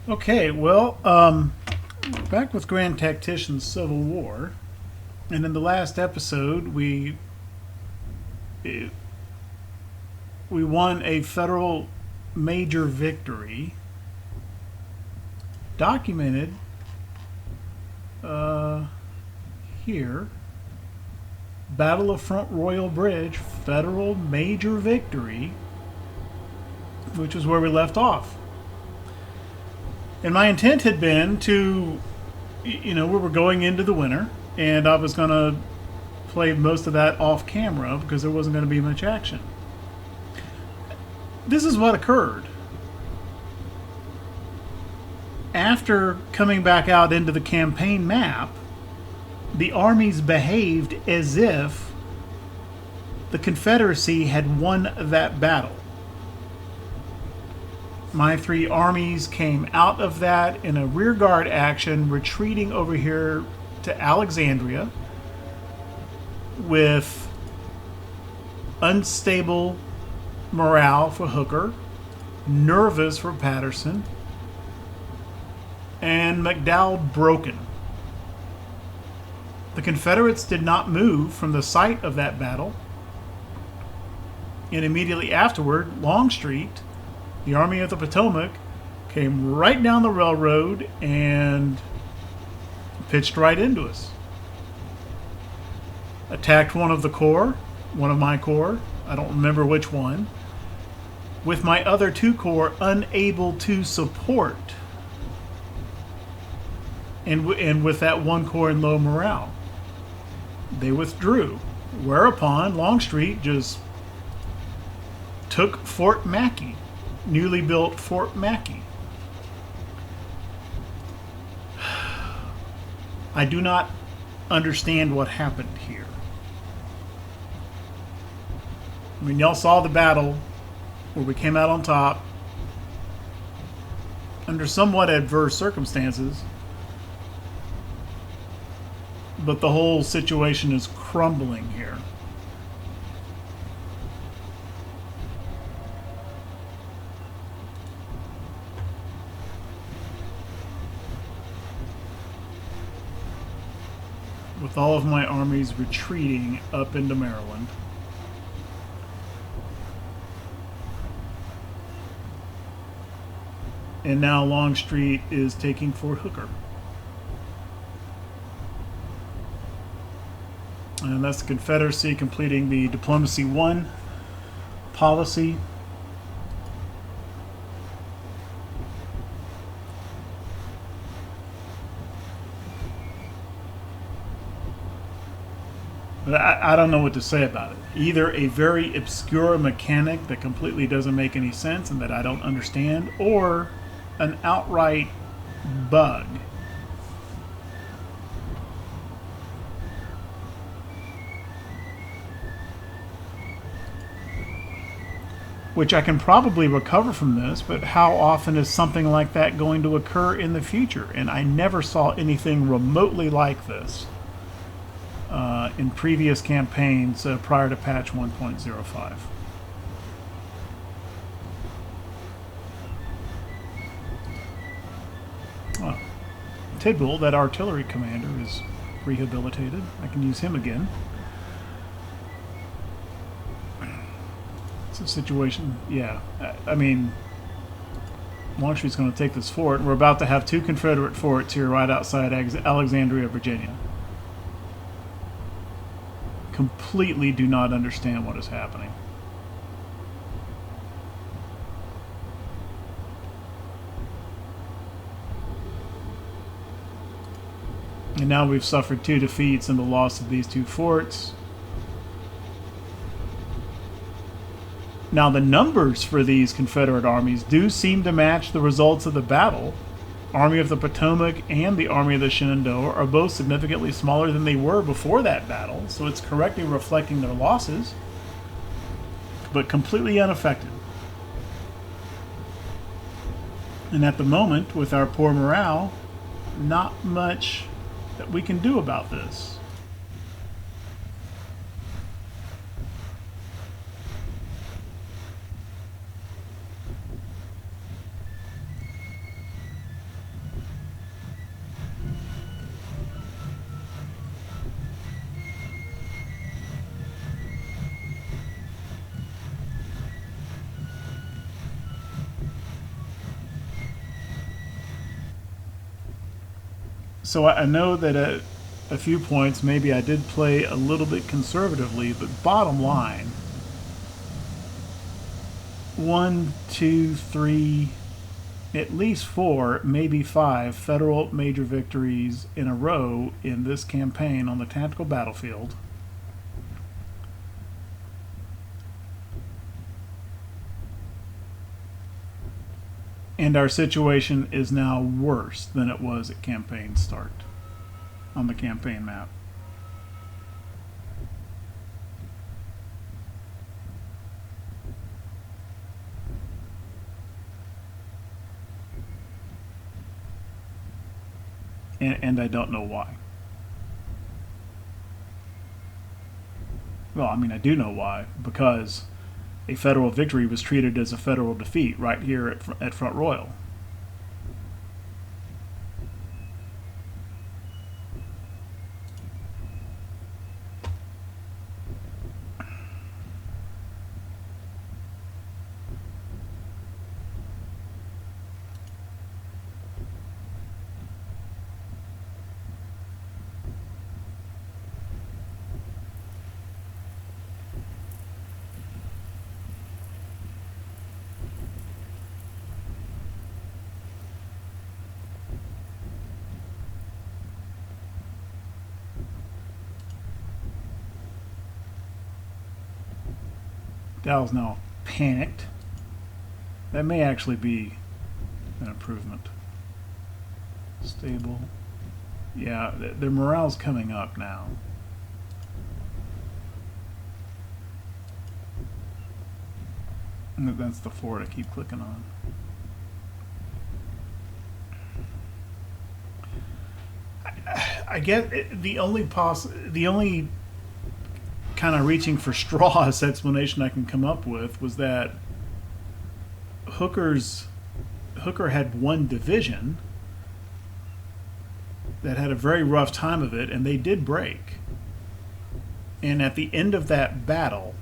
Okay, well, back with Grand Tactician's Civil War, and in the last episode, we won a federal major victory, documented here. Battle of Front Royal Bridge, federal major victory, which is where we left off. And my intent had been to, we were going into the winter, and I was going to play most of that off camera because there wasn't going to be much action. This is what occurred. After coming back out into the campaign map, the armies behaved as if the Confederacy had won that battle. My three armies came out of that in a rearguard action, retreating over here to Alexandria with unstable morale for Hooker, nervous for Patterson, and McDowell broken. The Confederates did not move from the site of that battle, and immediately afterward, Longstreet, the Army of the Potomac, came right down the railroad and pitched right into us. Attacked one of my corps, I don't remember which one, with my other two corps unable to support, and with that one corps in low morale. They withdrew, whereupon Longstreet just took Fort Mackey, newly built Fort Mackey. I do not understand what happened here. I mean, y'all saw the battle where we came out on top under somewhat adverse circumstances, but the whole situation is crumbling here. With all of my armies retreating up into Maryland. And now Longstreet is taking Fort Hooker. And that's the Confederacy completing the Diplomacy 1 policy. But I don't know what to say about it. Either a very obscure mechanic that completely doesn't make any sense and that I don't understand, or an outright bug. Which I can probably recover from this, but how often is something like that going to occur in the future? And I never saw anything remotely like this in previous campaigns prior to patch 1.05. Well, Tidwell, that artillery commander, is rehabilitated. I can use him again. It's a situation, yeah. I mean, Longstreet's going to take this fort. We're about to have two Confederate forts here right outside Alexandria, Virginia. Completely do not understand what is happening. And now we've suffered two defeats and the loss of these two forts. Now the numbers for these Confederate armies do seem to match the results of the battle. Army of the Potomac and the Army of the Shenandoah are both significantly smaller than they were before that battle, so it's correctly reflecting their losses, but completely unaffected. And at the moment, with our poor morale, not much that we can do about this. So I know that at a few points maybe I did play a little bit conservatively, but bottom line, 1, 2, 3, at least 4, maybe 5 federal major victories in a row in this campaign on the tactical battlefield. And our situation is now worse than it was at campaign start on the campaign map. And I don't know why. Well, I mean, I do know why, because a federal victory was treated as a federal defeat right here at Front Royal. Dow's now panicked. That may actually be an improvement. Stable. Yeah, their morale's coming up now. And that's the fort I keep clicking on. I get the only kind of reaching for straws explanation I can come up with was that Hooker had one division that had a very rough time of it, and they did break. And at the end of that battle,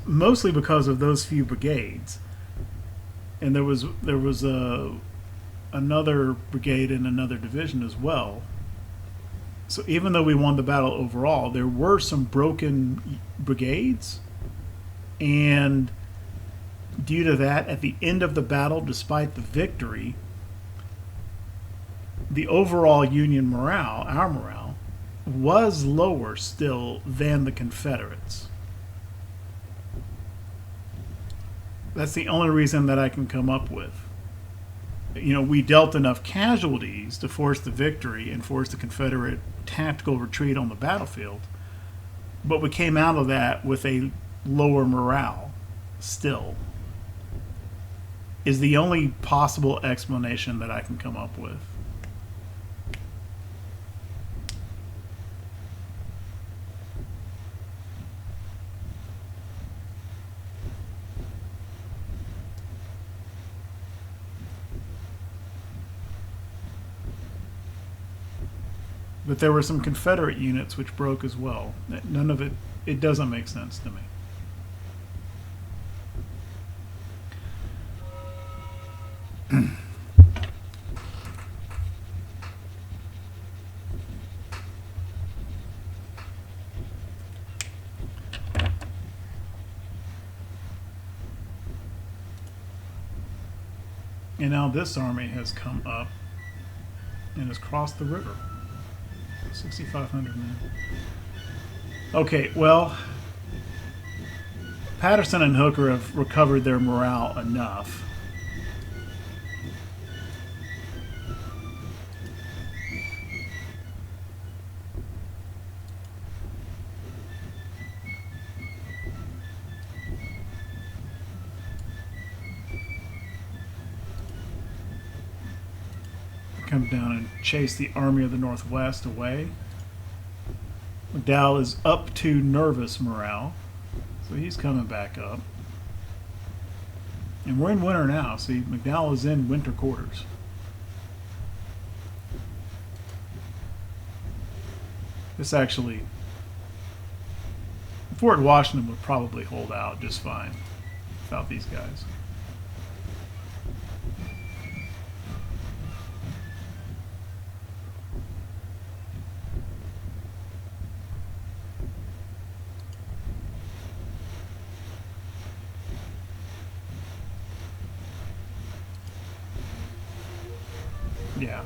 mostly because of those few brigades, and there was another brigade in another division as well. So even though we won the battle overall, there were some broken brigades, and due to that, at the end of the battle, despite the victory, the overall Union morale, our morale, was lower still than the Confederates. That's the only reason that I can come up with. You know, we dealt enough casualties to force the victory and force the Confederate tactical retreat on the battlefield, but we came out of that with a lower morale still, is the only possible explanation that I can come up with. But there were some Confederate units which broke as well. None of it doesn't make sense to me. And now this army has come up and has crossed the river. 6,500 men. Okay, well, Patterson and Hooker have recovered their morale enough. Come down and chase the Army of the Northwest away. McDowell is up to nervous morale, so he's coming back up. And we're in winter now. See, McDowell is in winter quarters. This actually, Fort Washington would probably hold out just fine without these guys. Yeah.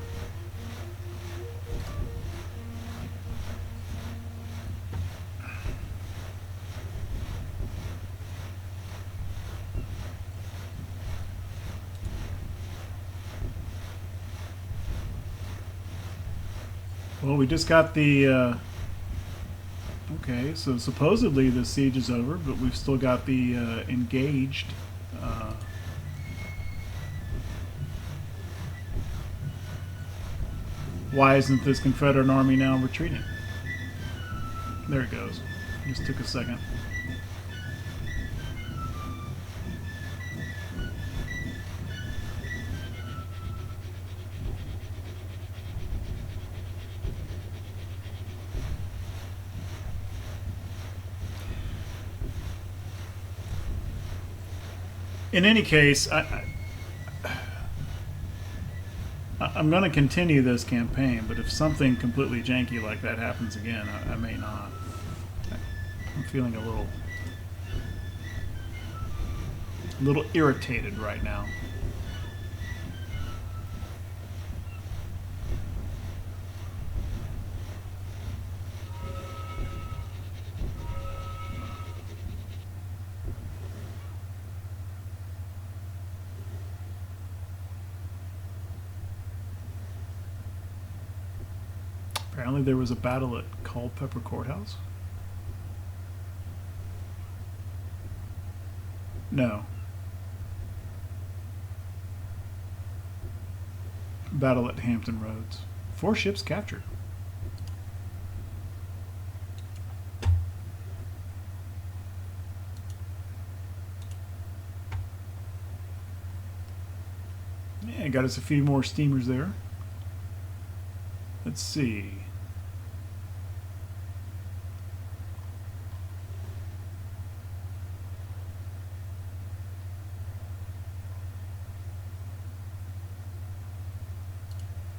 Well, we just got the. Okay, so supposedly the siege is over, but we've still got the engaged. Why isn't this Confederate army now retreating? There it goes. Just took a second. In any case, I'm going to continue this campaign, but if something completely janky like that happens again, I may not. I'm feeling a little irritated right now. Apparently there was a battle at Culpeper Courthouse. No. Battle at Hampton Roads. 4 ships captured. Yeah, got us a few more steamers there. Let's see.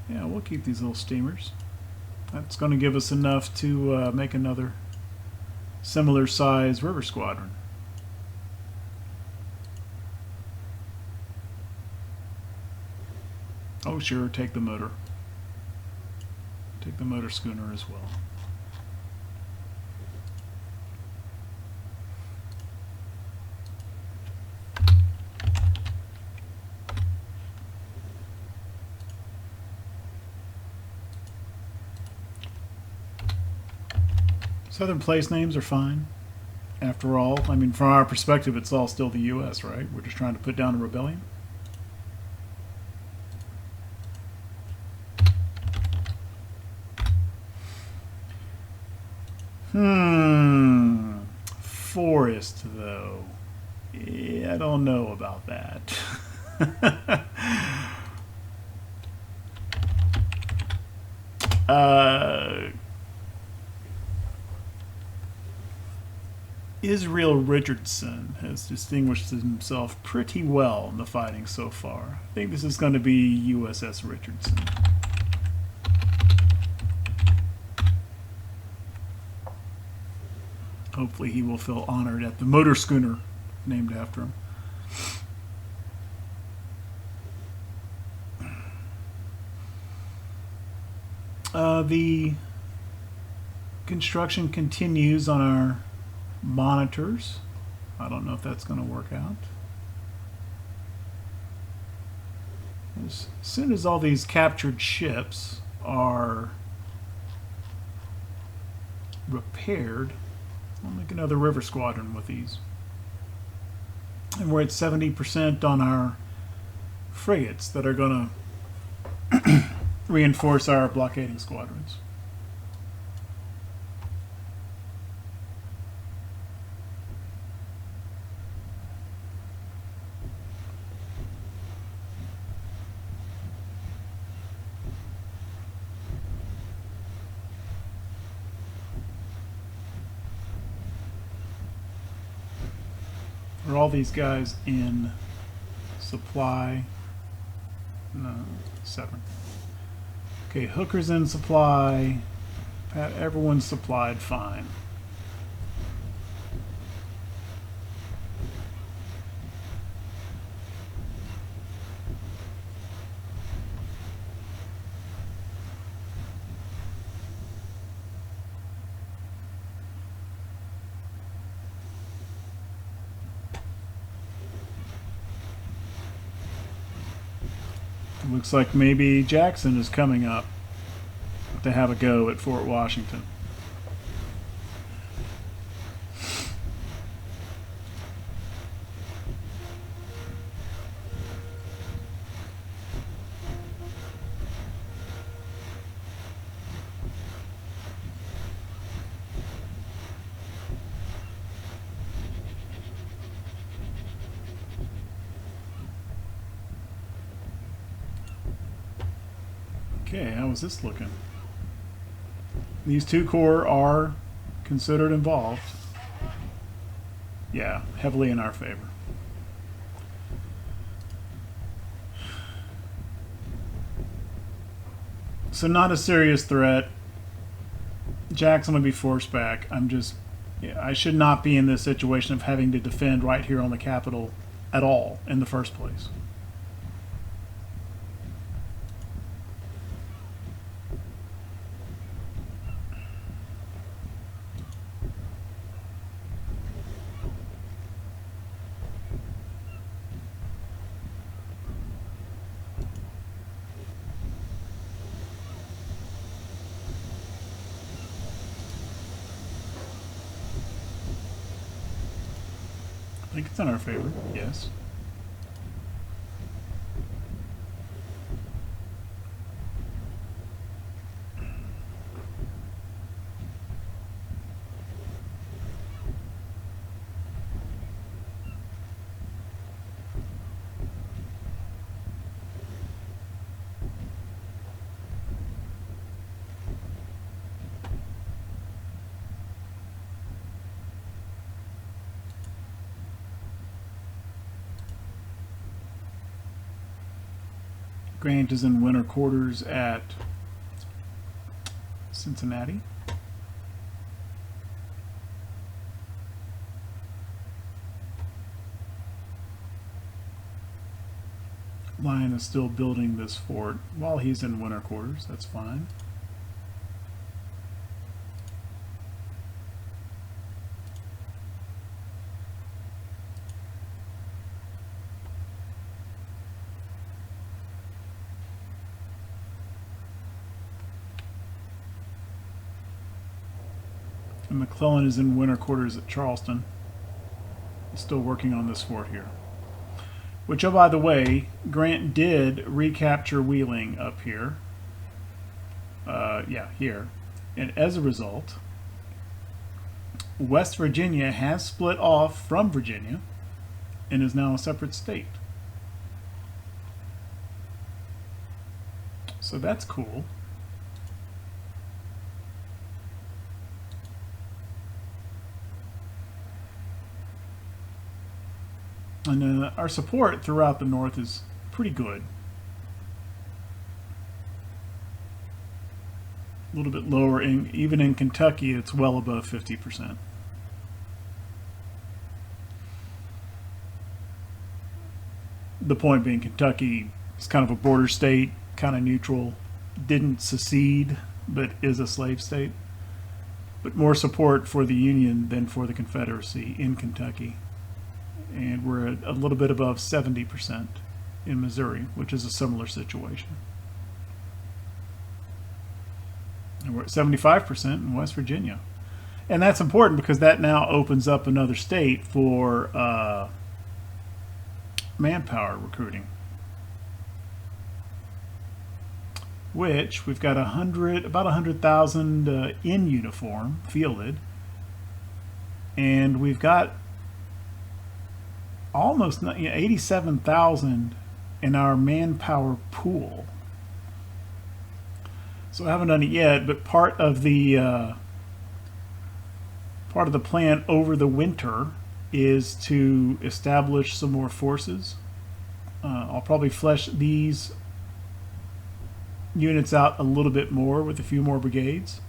Yeah, we'll keep these little steamers. That's going to give us enough to make another similar size river squadron. Oh sure, take the motor. Take the motor schooner as well. Southern place names are fine. After all, I mean, from our perspective, it's all still the U.S., right? We're just trying to put down a rebellion. Forest, though. Yeah, I don't know about that. Israel Richardson has distinguished himself pretty well in the fighting so far. I think this is going to be USS Richardson. Hopefully he will feel honored at the motor schooner named after him. The construction continues on our monitors. I don't know if that's going to work out. As soon as all these captured ships are repaired, I'll make another river squadron with these. And we're at 70% on our frigates that are going to reinforce our blockading squadrons. Are all these guys in supply? No, 7. Okay, Hooker's in supply. Everyone's supplied fine. Looks like maybe Jackson is coming up to have a go at Fort Washington. Okay, how is this looking? These 2 corps are considered involved. Yeah, heavily in our favor. So not a serious threat. Jackson will be forced back. I should not be in this situation of having to defend right here on the Capitol at all in the first place. I think it's in our favor, yes. Grant is in winter quarters at Cincinnati. Lyon is still building this fort while he's in winter quarters. That's fine. And McClellan is in winter quarters at Charleston. He's still working on this fort here. Which, oh, by the way, Grant did recapture Wheeling up here. Yeah, here. And as a result, West Virginia has split off from Virginia and is now a separate state. So that's cool. And our support throughout the North is pretty good. A little bit lower, even in Kentucky, it's well above 50%. The point being, Kentucky is kind of a border state, kind of neutral, didn't secede, but is a slave state. But more support for the Union than for the Confederacy in Kentucky. And we're at a little bit above 70% in Missouri, which is a similar situation. And we're at 75% in West Virginia. And that's important because that now opens up another state for manpower recruiting. Which we've got about 100,000 in uniform fielded. And we've got almost 87,000 in our manpower pool. So I haven't done it yet, but part of the plan over the winter is to establish some more forces. I'll probably flesh these units out a little bit more with a few more brigades.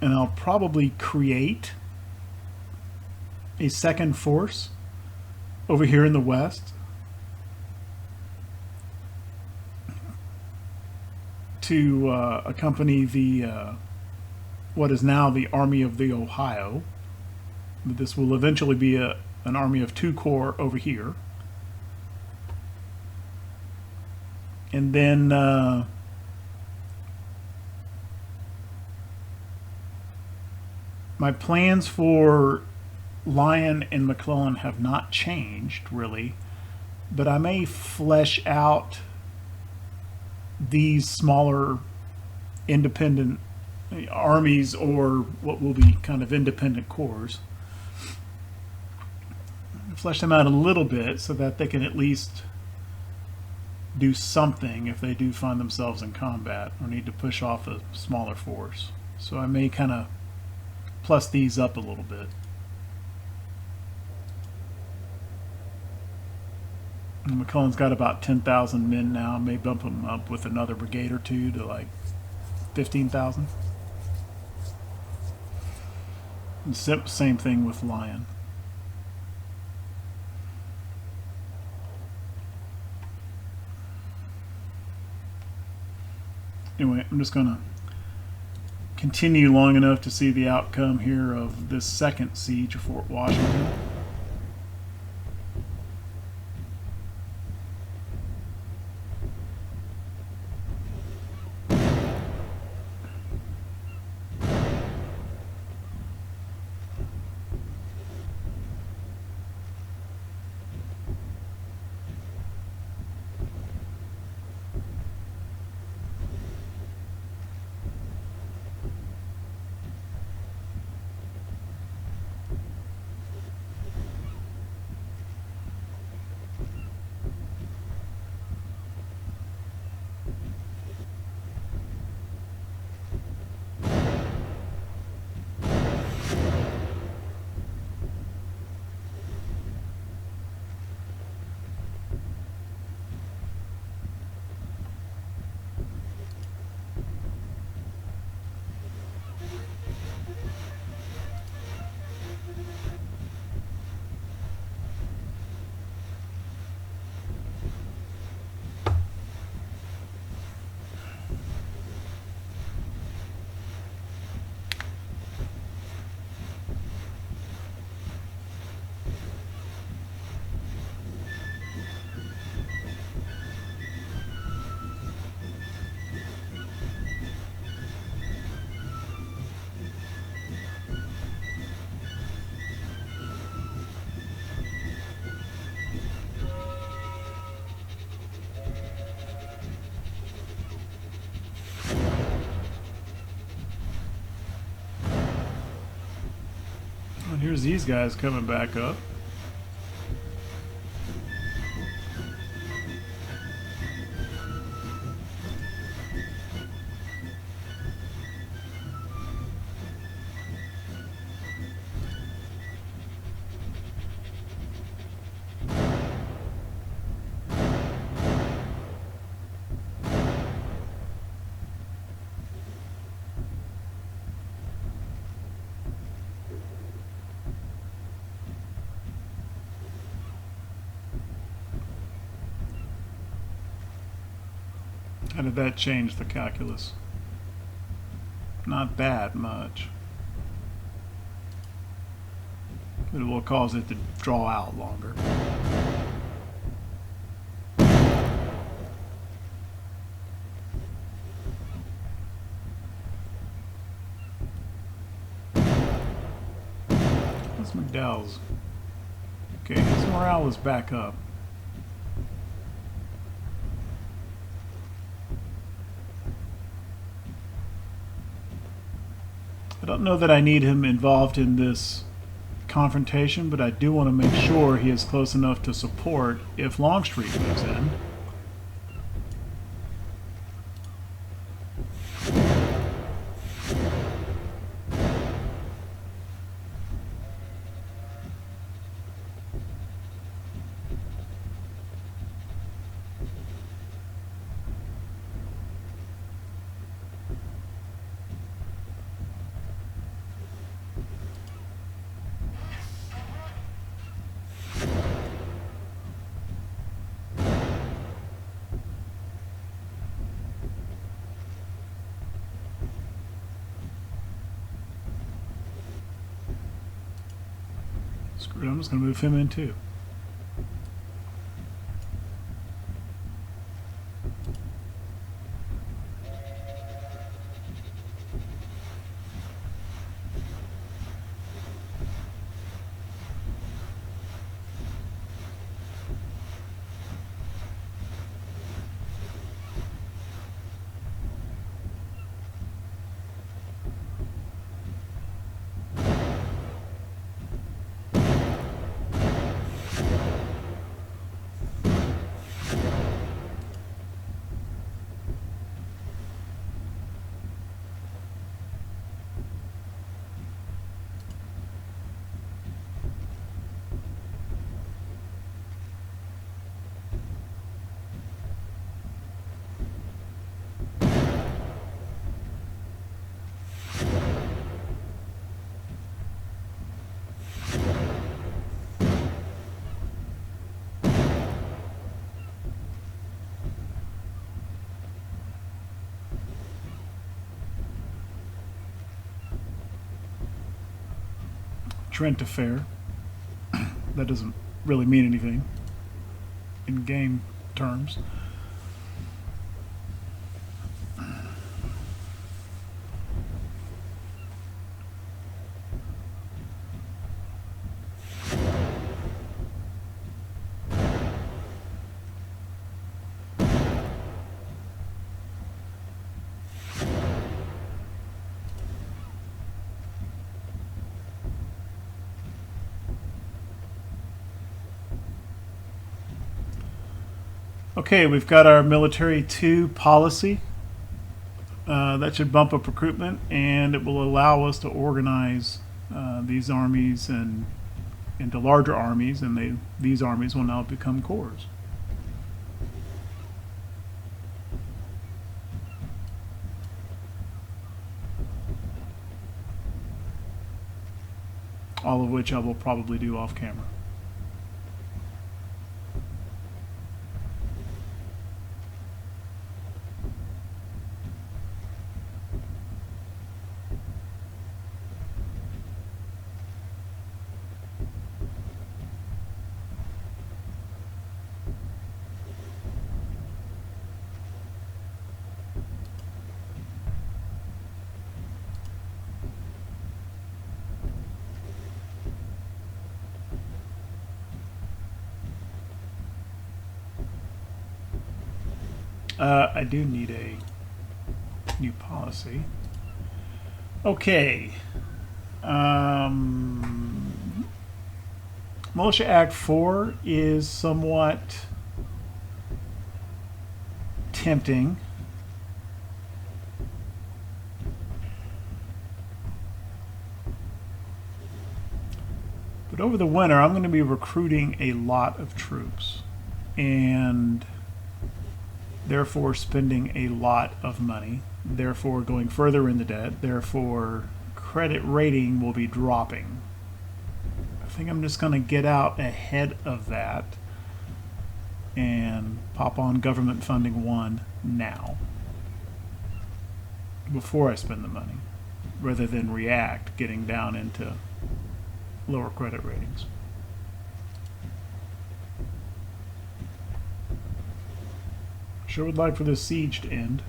And I'll probably create a second force over here in the west to accompany the what is now the Army of the Ohio. But this will eventually be an army of 2 corps over here. And then my plans for Lyon and McClellan have not changed really, but I may flesh out these smaller independent armies, or what will be kind of independent corps. Flesh them out a little bit so that they can at least do something if they do find themselves in combat or need to push off a smaller force. So I may kind of plus these up a little bit. And McClellan's got about 10,000 men now. I may bump him up with another brigade or two to like 15,000. Same thing with Lyon. Anyway, I'm just going to continue long enough to see the outcome here of this second siege of Fort Washington. And here's these guys coming back up. How did that change the calculus? Not that much. But it will cause it to draw out longer. That's McDowell's. Okay, his morale is back up. I don't know that I need him involved in this confrontation, but I do want to make sure he is close enough to support if Longstreet moves in. Screw it, I'm just going to move him in too. Trent affair. That doesn't really mean anything in game terms. Okay, we've got our military 2 policy. That should bump up recruitment, and it will allow us to organize these armies into larger armies, and these armies will now become corps. All of which I will probably do off camera. I do need a new policy. Okay. Militia Act 4 is somewhat tempting. But over the winter, I'm going to be recruiting a lot of troops, and therefore spending a lot of money, therefore going further into debt, therefore credit rating will be dropping. I think I'm just going to get out ahead of that and pop on government funding 1 now before I spend the money, rather than react getting down into lower credit ratings. Sure would like for this siege to end.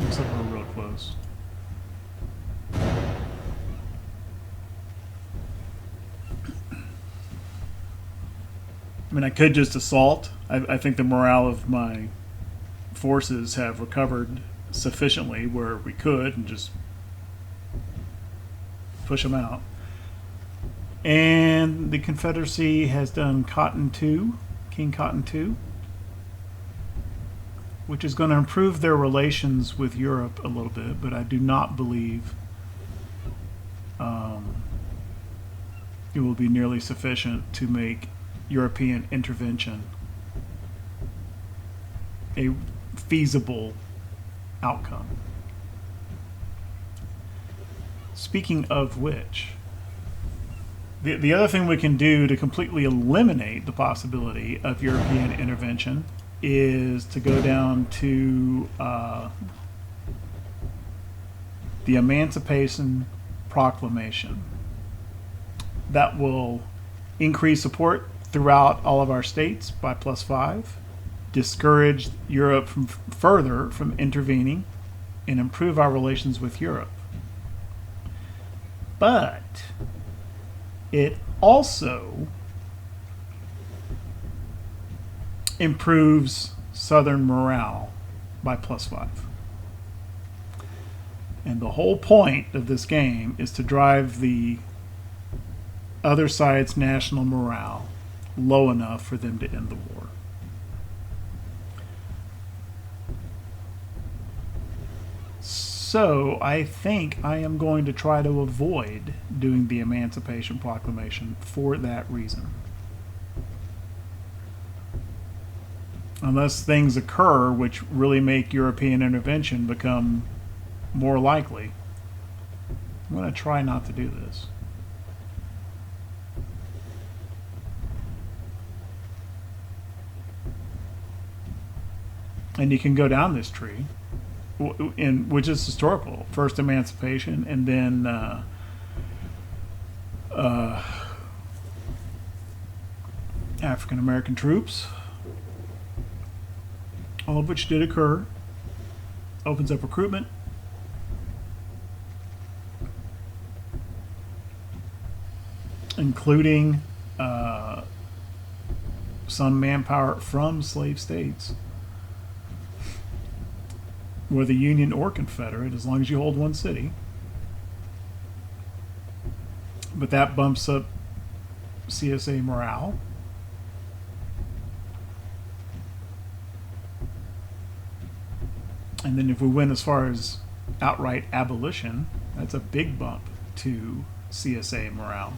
Looks like we're real close. I mean, I could just assault. I think the morale of my forces have recovered sufficiently where we could and just push them out. And the Confederacy has done Cotton 2, King Cotton 2, which is going to improve their relations with Europe a little bit, but I do not believe it will be nearly sufficient to make European intervention a feasible outcome. Speaking of which, the other thing we can do to completely eliminate the possibility of European intervention is to go down to the Emancipation Proclamation. That will increase support throughout all of our states by +5, discourage Europe from further from intervening, and improve our relations with Europe. But it also improves Southern morale by +5. And the whole point of this game is to drive the other side's national morale low enough for them to end the war. So I think I am going to try to avoid doing the Emancipation Proclamation for that reason. Unless things occur which really make European intervention become more likely. I'm going to try not to do this. And you can go down this tree, which is historical. First emancipation, and then African American troops, all of which did occur. Opens up recruitment. Including some manpower from slave states, whether Union or Confederate, as long as you hold one city. But that bumps up CSA morale. And then if we win as far as outright abolition, that's a big bump to CSA morale.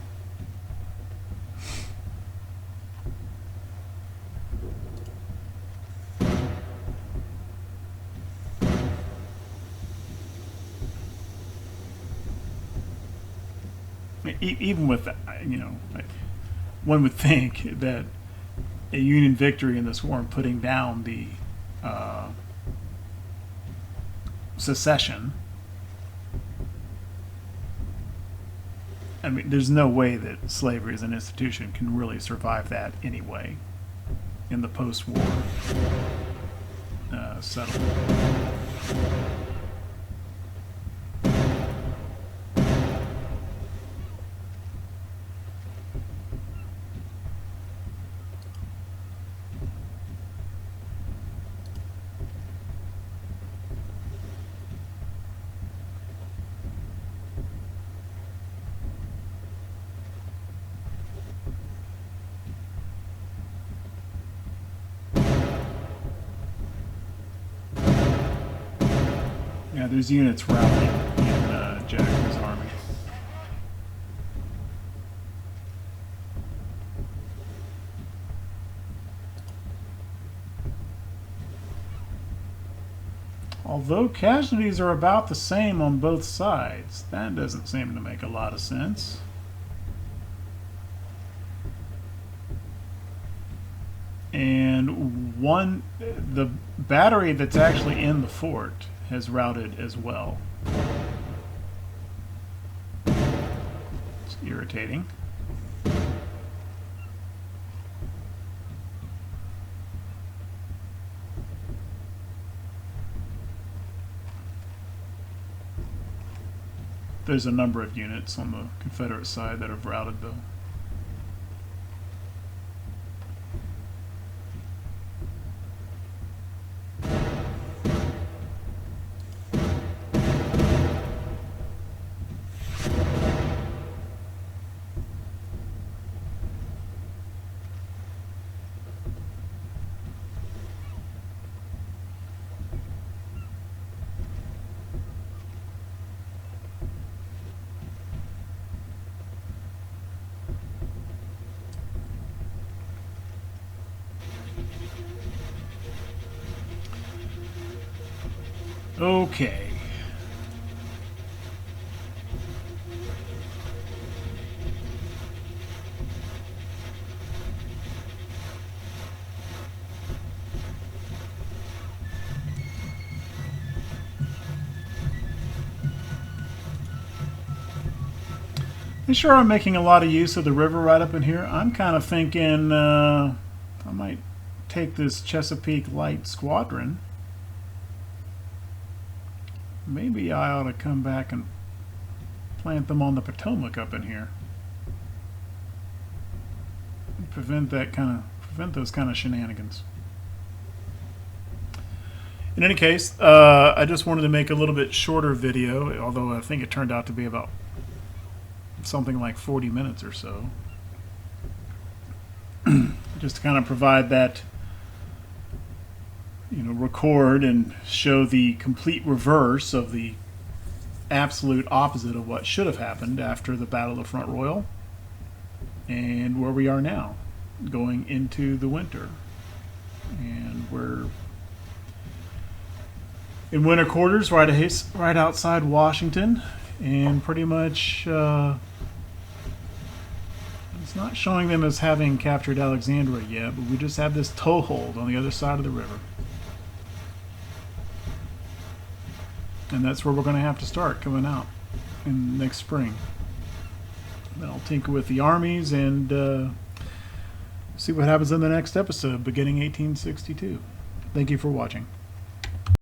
Even with, one would think that a Union victory in this war and putting down the secession, I mean, there's no way that slavery as an institution can really survive that anyway in the post-war settlement. Yeah, there's units rallying in Jackson's army. Although casualties are about the same on both sides, that doesn't seem to make a lot of sense. And the battery that's actually in the fort has routed as well. It's irritating. There's a number of units on the Confederate side that have routed though. Okay. They sure are making a lot of use of the river right up in here. I'm kind of thinking I might take this Chesapeake Light Squadron. Maybe I ought to come back and plant them on the Potomac up in here. Prevent those kind of shenanigans. In any case, I just wanted to make a little bit shorter video, although I think it turned out to be about something like 40 minutes or so. Just to kind of provide that, record and show the complete reverse of the absolute opposite of what should have happened after the Battle of Front Royal, and where we are now, going into the winter. And we're in winter quarters right outside Washington, and pretty much it's not showing them as having captured Alexandria yet, but we just have this toehold on the other side of the river. And that's where we're going to have to start coming out in next spring. Then I'll tinker with the armies and see what happens in the next episode, beginning 1862. Thank you for watching.